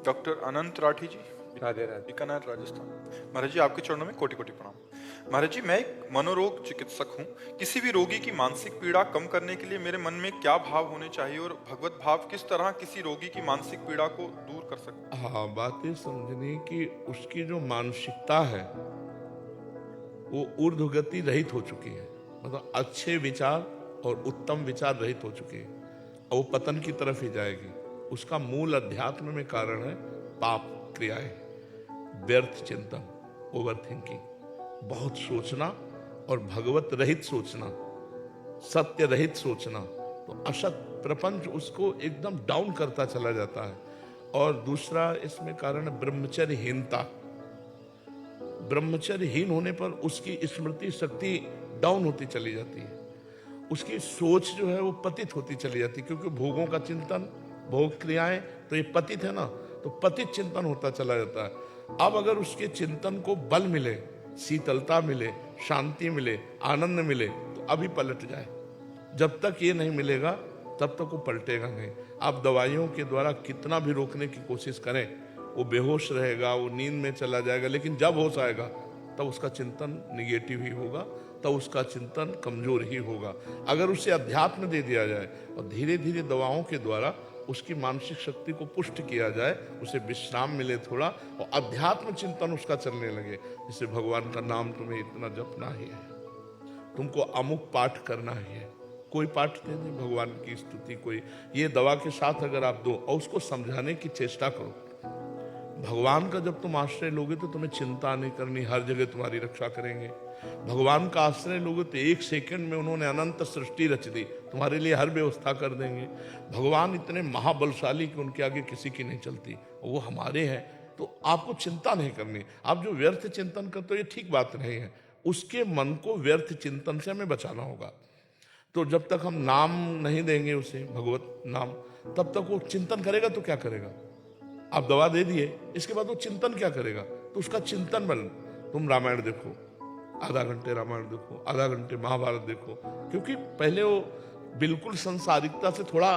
Doctor अनंत राठी जी, राधे राधे। बीकानेर, राजस्थान। महाराज जी, आपके चरणों में कोटि कोटि प्रणाम। महाराज जी, मैं एक मनोरोग चिकित्सक हूँ। किसी भी रोगी की मानसिक पीड़ा कम करने के लिए मेरे मन में क्या भाव होने चाहिए और भगवत भाव किस तरह किसी रोगी की मानसिक पीड़ा को दूर कर सकते हैं? हाँ, बात ये समझनी कि उसकी जो मानसिकता है वो ऊर्ध्वगति रहित हो चुकी है, मतलब अच्छे विचार और उत्तम विचार रहित हो चुके हैं और वो पतन की तरफ ही जाएगी। उसका मूल अध्यात्म में कारण है पाप क्रियाएं, व्यर्थ चिंतन, ओवर थिंकिंग, बहुत सोचना और भगवत रहित सोचना, सत्य रहित सोचना। तो असत प्रपंच उसको एकदम डाउन करता चला जाता है। और दूसरा इसमें कारण है ब्रह्मचर्यहीनता। ब्रह्मचर्यहीन होने पर उसकी स्मृति शक्ति डाउन होती चली जाती है, उसकी सोच जो है वो पतित होती चली जाती है, क्योंकि भोगों का चिंतन, भोग क्रियाएं, तो ये पतित है ना, तो पतित चिंतन होता चला जाता है। अब अगर उसके चिंतन को बल मिले, शीतलता मिले, शांति मिले, आनंद मिले, तो अभी पलट जाए। जब तक ये नहीं मिलेगा तब तक वो पलटेगा नहीं। आप दवाइयों के द्वारा कितना भी रोकने की कोशिश करें, वो बेहोश रहेगा, वो नींद में चला जाएगा, लेकिन जब होश आएगा तब उसका चिंतन निगेटिव ही होगा, तब उसका चिंतन कमजोर ही होगा। अगर उसे अध्यात्म दे दिया जाए और धीरे धीरे दवाओं के द्वारा उसकी मानसिक शक्ति को पुष्ट किया जाए, उसे विश्राम मिले थोड़ा और अध्यात्म चिंतन उसका चलने लगे, जैसे भगवान का नाम तुम्हें इतना जपना ही है, तुमको अमुक पाठ करना ही है, कोई पाठ दे दे भगवान की स्तुति, कोई ये दवा के साथ अगर आप दो और उसको समझाने की चेष्टा करो। भगवान का जब तुम आश्रय लोगे तो तुम्हें चिंता नहीं करनी, हर जगह तुम्हारी रक्षा करेंगे। भगवान का आश्रय लोगे तो एक सेकंड में उन्होंने अनंत सृष्टि रच दी, तुम्हारे लिए हर व्यवस्था कर देंगे। भगवान इतने महाबलशाली कि उनके आगे किसी की नहीं चलती, वो हमारे हैं, तो आपको चिंता नहीं करनी। आप जो व्यर्थ चिंतन करते हो ये ठीक बात नहीं है, उसके मन को व्यर्थ चिंतन से हमें बचाना होगा। तो जब तक हम नाम नहीं देंगे उसे, भगवत नाम, तब तक वो चिंतन करेगा तो क्या करेगा? आप दवा दे दिए, इसके बाद वो चिंतन क्या करेगा? तो उसका चिंतन बन, तुम रामायण देखो, आधा घंटे रामायण देखो, आधा घंटे महाभारत देखो, क्योंकि पहले वो बिल्कुल संसारिकता से थोड़ा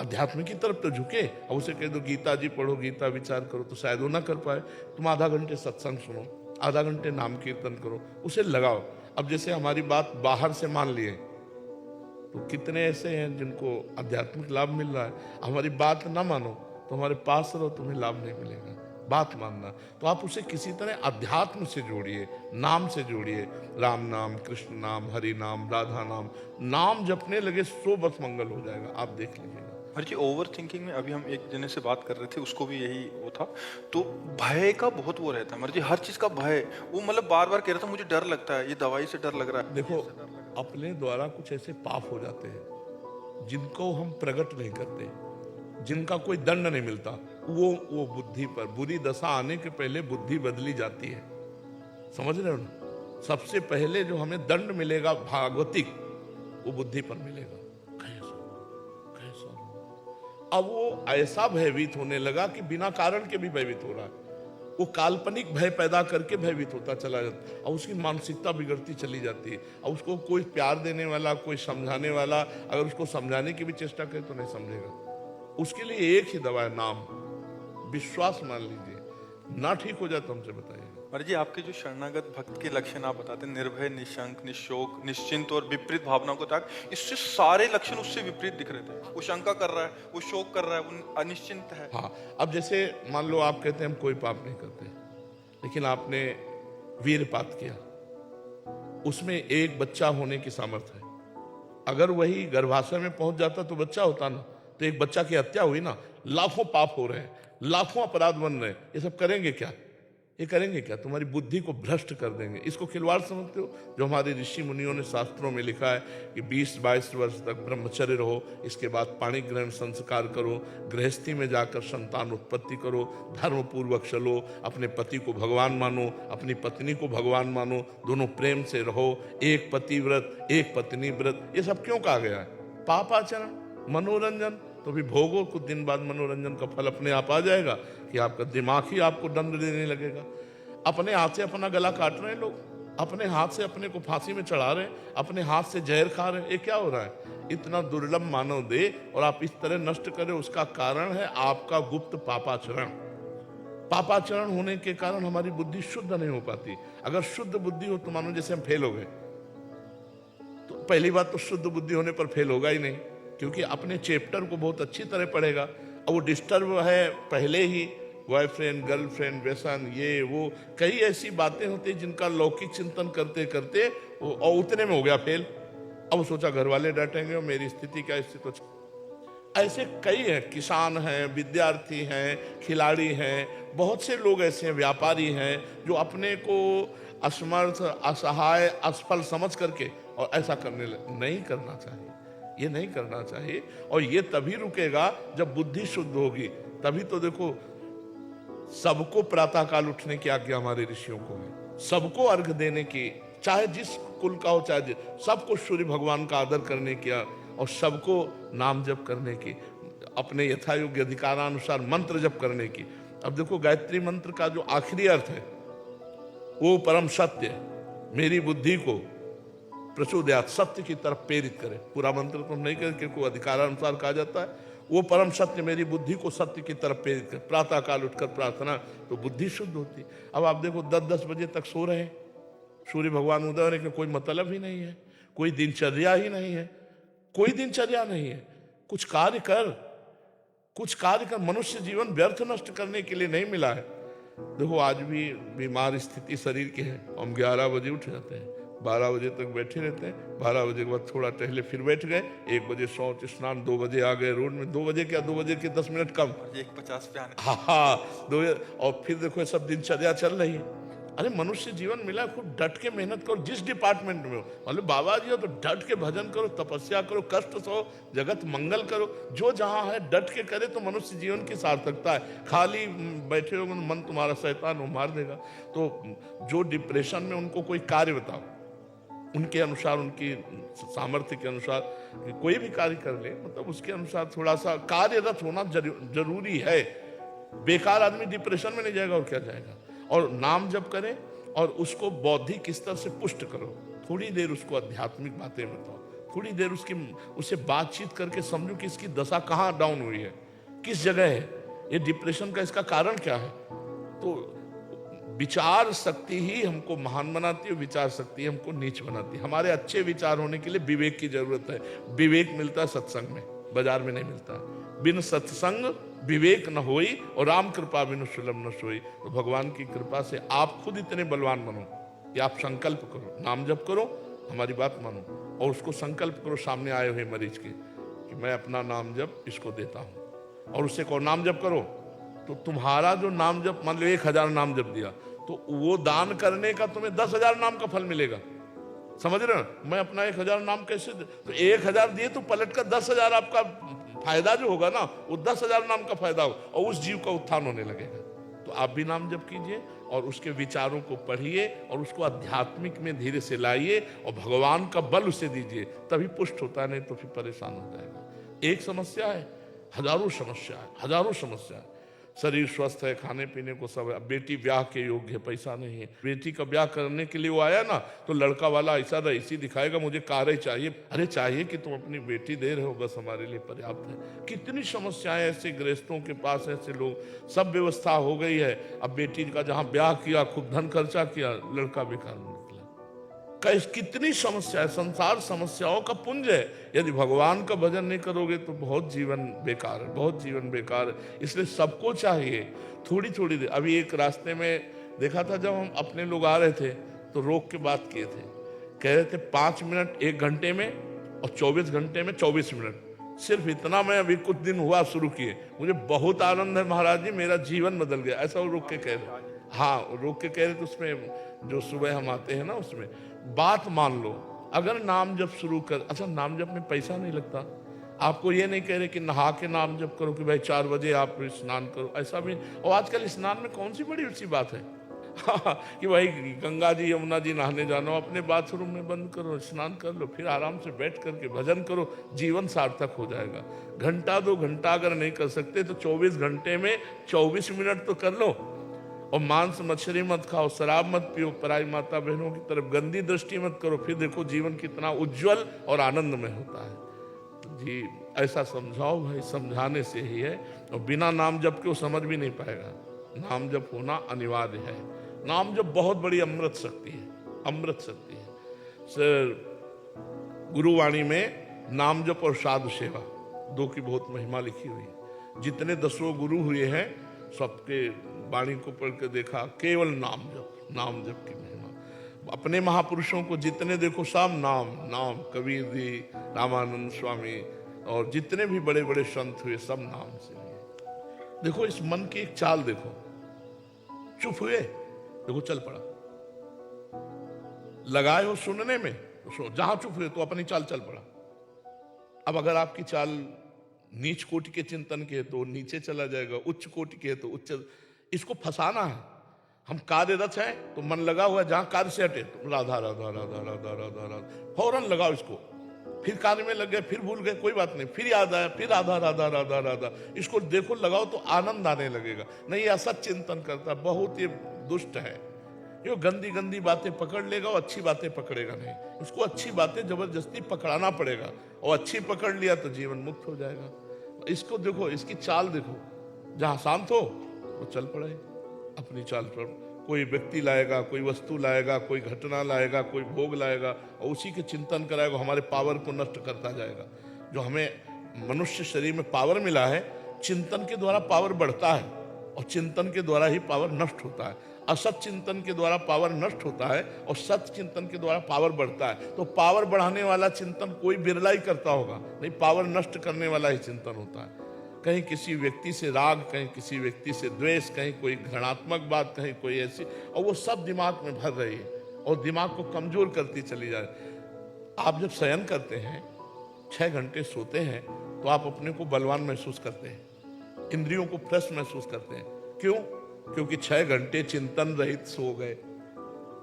अध्यात्म की तरफ तो झुके। और उसे कह दो गीता जी पढ़ो, गीता विचार करो, तो शायद वो ना कर पाए। तुम आधा घंटे सत्संग सुनो, आधा घंटे नाम कीर्तन करो, उसे लगाओ। अब जैसे हमारी बात बाहर से मान लिए, तो कितने ऐसे हैं जिनको आध्यात्मिक लाभ मिल रहा है। हमारी बात ना मानो तो हमारे पास रहो, तुम्हें लाभ नहीं मिलेगा। बात मानना, तो आप उसे किसी तरह अध्यात्म से जोड़िए, नाम से जोड़िए। राम नाम, कृष्ण नाम, हरि नाम, राधा नाम, नाम जपने लगे सो बस मंगल हो जाएगा, आप देख लीजिएगा। महाराज जी, ओवर थिंकिंग में अभी हम एक जने से बात कर रहे थे, उसको भी यही वो था। तो भय का बहुत वो रहता है महाराज जी, हर चीज का भय। वो मतलब बार बार कह रहा था मुझे डर लगता है, ये दवाई से डर लग रहा है। देखो, अपने द्वारा कुछ ऐसे पाप हो जाते हैं जिनको हम प्रकट नहीं करते, जिनका कोई दंड नहीं मिलता, वो बुद्धि पर, बुरी दशा आने के पहले बुद्धि बदली जाती है। समझ रहे हो ना? सबसे पहले जो हमें दंड मिलेगा भागवतिक, वो बुद्धि पर मिलेगा। कैसा कैसा? अब वो ऐसा भयभीत होने लगा कि बिना कारण के भी भयभीत हो रहा है। वो काल्पनिक भय पैदा करके भयभीत होता चला जाता है और उसकी मानसिकता बिगड़ती चली जाती है। और उसको कोई प्यार देने वाला, कोई समझाने वाला, अगर उसको समझाने की भी चेष्टा करे तो नहीं समझेगा। उसके लिए एक ही दवा है, नाम। विश्वास मान लीजिए, ना ठीक हो जाए तो हमसे बताइए। महाराज जी, आपके जो शरणागत भक्त के लक्षण आप बताते हैं, निर्भय, निशंक, निशोक, निश्चिंत और विपरीत भावनाओं को त्याग, इससे सारे लक्षण उससे विपरीत दिख रहे थे। वो शंका कर रहा है, वो शोक कर रहा है, वो अनिश्चिंत है। हाँ, अब जैसे मान लो आप कहते हैं हम कोई पाप नहीं करते, लेकिन आपने वीरपात किया, उसमें एक बच्चा होने की सामर्थ्य है। अगर वही गर्भाशय में पहुंच जाता तो बच्चा होता ना, तो एक बच्चा की हत्या हुई ना। लाखों पाप हो रहे हैं, लाखों अपराध बन रहे हैं, ये सब करेंगे क्या? ये करेंगे क्या? तुम्हारी बुद्धि को भ्रष्ट कर देंगे। इसको खिलवाड़ समझते हो? जो हमारे ऋषि मुनियों ने शास्त्रों में लिखा है कि 20-22 वर्ष तक ब्रह्मचर्य रहो, इसके बाद पाणी ग्रहण संस्कार करो, गृहस्थी में जाकर संतान उत्पत्ति करो, धर्म पूर्वक चलो, अपने पति को भगवान मानो, अपनी पत्नी को भगवान मानो, दोनों प्रेम से रहो, एक पति व्रत, एक पत्नी व्रत। ये सब क्यों कहा गया है? पाप आचरण, मनोरंजन, तो भी भोगो, कुछ दिन बाद मनोरंजन का फल अपने आप आ जाएगा कि आपका दिमाग ही आपको दंड देने लगेगा। अपने हाथ से अपना गला काट रहे हैं लोग, अपने हाथ से अपने को फांसी में चढ़ा रहे हैं, अपने हाथ से जहर खा रहे हैं। ये क्या हो रहा है? इतना दुर्लभ मानव दे और आप इस तरह नष्ट करें, उसका कारण है आपका गुप्त पापाचरण। पापाचरण होने के कारण हमारी बुद्धि शुद्ध नहीं हो पाती। अगर शुद्ध बुद्धि हो तो मानो जैसे हम फेल हो गए, तो पहली बात तो शुद्ध बुद्धि होने पर फेल होगा ही नहीं, क्योंकि अपने चैप्टर को बहुत अच्छी तरह पढ़ेगा। और वो डिस्टर्ब है पहले ही, बॉयफ्रेंड गर्लफ्रेंड व्यसन ये वो कई ऐसी बातें होती हैं जिनका लौकिक चिंतन करते करते वो और उतने में हो गया फेल। अब सोचा घर वाले डांटेंगे और मेरी स्थिति क्या, स्थिति तो ऐसे कई हैं, किसान हैं, विद्यार्थी हैं, खिलाड़ी हैं, बहुत से लोग ऐसे हैं, व्यापारी हैं जो अपने को असमर्थ असहाय असफल समझ करके और ऐसा नहीं करना चाहिए, ये नहीं करना चाहिए। और ये तभी रुकेगा जब बुद्धि शुद्ध होगी। तभी तो देखो सबको प्रातःकाल उठने की आज्ञा हमारे ऋषियों को है, सबको अर्घ देने की, चाहे जिस कुल का हो चाहे सबको सूर्य भगवान का आदर करने की और सबको नाम जप करने की, अपने यथायोग्य अधिकारानुसार मंत्र जप करने की। अब देखो गायत्री मंत्र का जो आखिरी अर्थ है वो परम सत्य, मेरी बुद्धि को प्रचोदयात, सत्य की तरफ प्रेरित करे। पूरा मंत्र तो नहीं करे क्योंकि अधिकारानुसार कहा जाता है, वो परम सत्य मेरी बुद्धि को सत्य की तरफ प्रेरित करे। प्रातः काल उठकर प्रार्थना तो बुद्धि शुद्ध होती। अब आप देखो 10-10 बजे तक सो रहे हैं, सूर्य भगवान उदय होने का कोई मतलब ही नहीं है, कोई दिनचर्या ही नहीं है, कोई दिनचर्या नहीं है। कुछ कार्य कर, कुछ कार्य कर। मनुष्य जीवन व्यर्थ नष्ट करने के लिए नहीं मिला है। देखो आज भी बीमार स्थिति शरीर की है, हम 11 बजे उठ जाते हैं, 12 बजे तक बैठे रहते हैं, 12 बजे के बाद थोड़ा टहले फिर बैठ गए, 1 बजे शौच स्नान, 2 बजे आ गए रोड में, 2 बजे क्या 2 बजे के 10 मिनट कम, 1:50 पे आने। हाँ 2 और फिर देखो सब दिनचर्या चल रही है। अरे मनुष्य जीवन मिला, खूब डट के मेहनत करो जिस डिपार्टमेंट में हो। मतलब बाबा जी हो तो डट के भजन करो, तपस्या करो, कष्ट सहो, जगत मंगल करो, जो जहां है डट के करे तो मनुष्य जीवन की सार्थकता है। खाली बैठे हो मन तुम्हारा शैतान वो मार देगा। तो जो डिप्रेशन में उनको कोई कार्य बताओ, उनके अनुसार, उनकी सामर्थ्य के अनुसार कोई भी कार्य कर ले, मतलब उसके अनुसार थोड़ा सा कार्यरत होना जरूरी है। बेकार आदमी डिप्रेशन में नहीं जाएगा और क्या जाएगा। और नाम जप करें और उसको बौद्धिक स्तर से पुष्ट करो। थोड़ी देर उसको आध्यात्मिक बातें बताओ, थोड़ी देर उससे बातचीत करके समझो कि इसकी दशा कहाँ डाउन हुई है, किस जगह है, ये डिप्रेशन का इसका कारण क्या है। तो विचार शक्ति ही हमको महान बनाती है, विचार शक्ति हमको नीच बनाती है। हमारे अच्छे विचार होने के लिए विवेक की जरूरत है। विवेक मिलता है सत्संग में, बाजार में नहीं मिलता। बिन सत्संग विवेक न होई और राम कृपा बिनु सुलभ न सोई। तो भगवान की कृपा से आप खुद इतने बलवान बनो कि आप संकल्प करो, नाम जप करो, हमारी बात मानो और उसको संकल्प करो सामने आए हुए मरीज के कि मैं अपना नाम जप इसको देता हूं। और उससे कहो नाम जप करो, तो तुम्हारा जो नाम जप, मान लो 1000 नाम जप दिया तो वो दान करने का तुम्हें 10,000 नाम का फल मिलेगा। समझ रहे हो, मैं अपना 1000 नाम कैसे तो 1000 दिए तो पलट कर 10,000 आपका फायदा जो होगा ना, वो 10,000 नाम का फायदा हो और उस जीव का उत्थान होने लगेगा। तो आप भी नाम जप कीजिए और उसके विचारों को पढ़िए और उसको आध्यात्मिक में धीरे से लाइए और भगवान का बल उसे दीजिए, तभी पुष्ट होता है, नहीं तो फिर परेशान हो जाएगा। एक समस्या है, हजारों समस्या है, हजारों समस्या है। शरीर स्वस्थ है, खाने पीने को सब है, बेटी ब्याह के योग्य है, पैसा नहीं है। बेटी का ब्याह करने के लिए वो आया ना, तो लड़का वाला ऐसा रईसी दिखाएगा, मुझे कार ही चाहिए। अरे चाहिए कि तुम अपनी बेटी दे रहे हो, बस हमारे लिए पर्याप्त है। कितनी समस्याएं ऐसे गृहस्थों के पास, ऐसे लोग, सब व्यवस्था हो गई है, अब बेटी का जहां ब्याह किया, खूब धन खर्चा किया, लड़का बेकार निकला। कितनी समस्या है, संसार समस्याओं का पुंज है। यदि भगवान का भजन नहीं करोगे तो बहुत जीवन बेकार है, बहुत जीवन बेकार है। इसलिए सबको चाहिए थोड़ी थोड़ी देर। अभी एक रास्ते में देखा था, जब हम अपने लोग आ रहे थे तो रोक के बात किए थे, कह रहे थे 5 मिनट 1 घंटे में और 24 घंटे में 24 मिनट। सिर्फ इतना मैं अभी कुछ दिन हुआ शुरू किए, मुझे बहुत आनंद है महाराज जी, मेरा जीवन बदल गया। ऐसा वो रोक के कह रहे, हाँ रोक के कह रहे थे। उसमें जो सुबह हम आते हैं ना, उसमें बात मान लो, अगर नाम जप शुरू कर, अच्छा नाम जप में पैसा नहीं लगता। आपको ये नहीं कह रहे कि नहा के नाम जप करो कि भाई 4 बजे आप स्नान करो, ऐसा भी। और आजकल स्नान में कौन सी बड़ी ऊंची बात है कि भाई गंगा जी यमुना जी नहाने जाना, अपने बाथरूम में बंद करो, स्नान कर लो, फिर आराम से बैठ करके भजन करो, जीवन सार्थक हो जाएगा। घंटा 2 घंटा अगर नहीं कर सकते तो 24 घंटे में 24 मिनट तो कर लो। और मांस मछली मत खाओ, शराब मत पियो, पराई माता बहनों की तरफ गंदी दृष्टि मत करो, फिर देखो जीवन कितना उज्जवल और आनंदमय होता है। तो जी ऐसा समझाओ भाई, समझाने से ही है। और बिना नाम जप के वो समझ भी नहीं पाएगा, नाम जप होना अनिवार्य है। नाम जप बहुत बड़ी अमृत शक्ति है, अमृत शक्ति है। सर गुरुवाणी में नाम जप और साधु सेवा दो की बहुत महिमा लिखी हुई है। जितने 10 गुरु हुए हैं सबके वाणी को पढ़ के देखा, केवल नाम जप की महिमा। अपने महापुरुषों को जितने देखो सब नाम नाम, कबीर जी, रामानंद स्वामी और जितने भी बड़े बड़े संत हुए सब नाम से हुए। देखो इस मन की एक चाल देखो, चुप हुए देखो चल पड़ा, लगाए हो सुनने में तो जहां चुप हुए तो अपनी चाल चल पड़ा। अब अगर आपकी चाल नीच कोटि के चिंतन के है तो नीचे चला जाएगा, उच्च कोटि के है तो उच्च। इसको फंसाना है। हम कार्यरत हैं तो मन लगा हुआ है, जहां कार्य से हटे तो राधा राधा राधा राधा राधा राधा फौरन लगाओ इसको। फिर कार्य में लग गए, फिर भूल गए, कोई बात नहीं, फिर याद आया, फिर राधा राधा राधा राधा। इसको देखो लगाओ तो आनंद आने लगेगा। नहीं असत चिंतन करता, बहुत ये दुष्ट है। ये गंदी गंदी बातें पकड़ लेगा और अच्छी बातें पकड़ेगा नहीं। इसको अच्छी बातें जबरदस्ती पकड़ाना पड़ेगा और अच्छी पकड़ लिया तो जीवन मुक्त हो जाएगा। इसको देखो, इसकी चाल देखो, जहां शांत हो वो चल पड़े अपनी चाल पर। कोई व्यक्ति लाएगा, कोई वस्तु लाएगा, कोई घटना लाएगा, कोई भोग लाएगा और उसी के चिंतन कराएगा, हमारे पावर को नष्ट करता जाएगा। जो हमें मनुष्य शरीर में पावर मिला है, चिंतन के द्वारा पावर बढ़ता है और चिंतन के द्वारा ही पावर नष्ट होता है। असत चिंतन के द्वारा पावर नष्ट होता है और सत चिंतन के द्वारा पावर बढ़ता है। तो पावर बढ़ाने वाला चिंतन कोई बिरला ही करता होगा, नहीं पावर नष्ट करने वाला ही चिंतन होता है। कहीं किसी व्यक्ति से राग, कहीं किसी व्यक्ति से द्वेष, कहीं कोई घृणात्मक बात, कहीं कोई ऐसी, और वो सब दिमाग में भर रही है और दिमाग को कमजोर करती चली जा रही। आप जब शयन करते हैं, 6 घंटे सोते हैं, तो आप अपने को बलवान महसूस करते हैं, इंद्रियों को फ्रेश महसूस करते हैं। क्यों? क्योंकि 6 घंटे चिंतन रहित सो गए।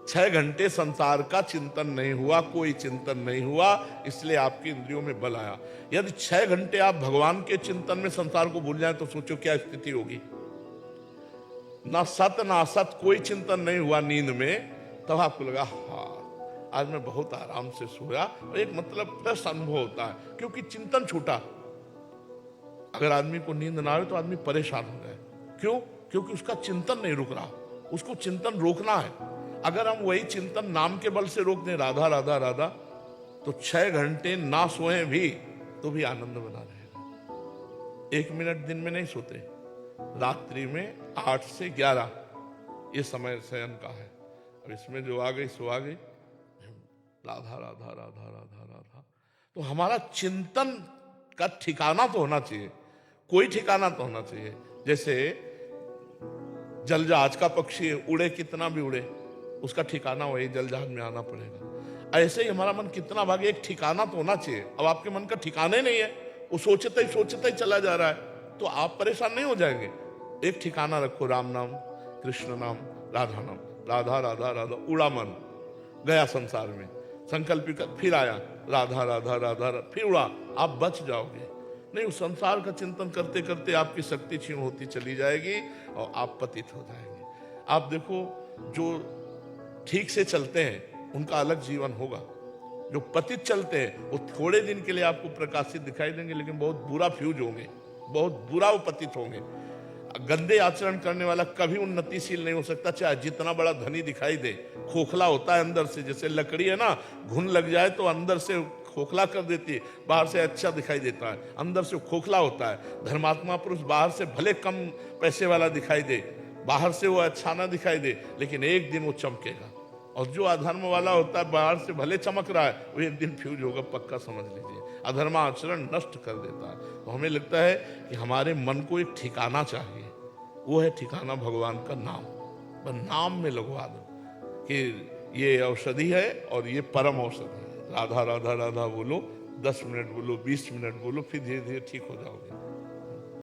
6 घंटे संसार का चिंतन नहीं हुआ, कोई चिंतन नहीं हुआ, इसलिए आपकी इंद्रियों में बल आया। यदि 6 घंटे आप भगवान के चिंतन में संसार को भूल जाएं तो सोचो क्या स्थिति होगी। ना सत ना असत कोई चिंतन नहीं हुआ नींद में, तब आपको लगा हाँ आज मैं बहुत आराम से सोया, और एक मतलब फ्रेश अनुभव होता है क्योंकि चिंतन छूटा। अगर आदमी को नींद ना आए तो आदमी परेशान हो जाए। क्यों? क्योंकि उसका चिंतन नहीं रुक रहा, उसको चिंतन रोकना है। अगर हम वही चिंतन नाम के बल से रोक दें, राधा राधा राधा, तो 6 घंटे ना सोए भी तो भी आनंद बना रहेगा। 1 मिनट दिन में नहीं सोते, रात्रि में 8 से 11 ये समय शयन का है। अब इसमें जो आ गई सो आ गई, राधा राधा राधा राधा राधा। तो हमारा चिंतन का ठिकाना तो होना चाहिए, कोई ठिकाना तो होना चाहिए। जैसे जलजहाज का पक्षी उड़े कितना भी उड़े, उसका ठिकाना वही जलजहाज में आना पड़ेगा। ऐसे ही हमारा मन कितना भागे, एक ठिकाना तो होना चाहिए। अब आपके मन का ठिकाना ही नहीं है, वो सोचता ही चला जा रहा है, तो आप परेशान नहीं हो जाएंगे। एक ठिकाना रखो, राम नाम, कृष्ण नाम, राधा नाम, राधा राधा राधा। उड़ा मन, गया संसार में, संकल्प फिर आया राधा राधा राधा, फिर उड़ा, आप बच जाओगे। नहीं, उस संसार का चिंतन करते करते आपकी शक्ति क्षीण होती चली जाएगी और आप पतित हो जाएंगे। आप देखो, जो ठीक से चलते हैं उनका अलग जीवन होगा, जो पतित चलते हैं वो थोड़े दिन के लिए आपको प्रकाशित दिखाई देंगे, लेकिन बहुत बुरा फ्यूज होंगे, बहुत बुरा वो पतित होंगे। गंदे आचरण करने वाला कभी उन्नतिशील नहीं हो सकता, चाहे जितना बड़ा धनी दिखाई दे, खोखला होता है अंदर से। जैसे लकड़ी है ना, घुन लग जाए तो अंदर से खोखला कर देती है, बाहर से अच्छा दिखाई देता है, अंदर से खोखला होता है। धर्मात्मा पुरुष बाहर से भले कम पैसे वाला दिखाई दे, बाहर से वो अच्छा ना दिखाई दे, लेकिन एक दिन वो चमकेगा। और जो अधर्म वाला होता है, बाहर से भले चमक रहा है, वो एक दिन फ्यूज होगा, पक्का समझ लीजिए। अधर्म आचरण नष्ट कर देता है। तो हमें लगता है कि हमारे मन को एक ठिकाना चाहिए, वो है ठिकाना भगवान का नाम। बस नाम में लगवा दो कि ये औषधि है और ये परम औषधि है। राधा राधा राधा बोलो, 10 मिनट बोलो, 20 मिनट बोलो, फिर धीरे धीरे ठीक हो जाओगे।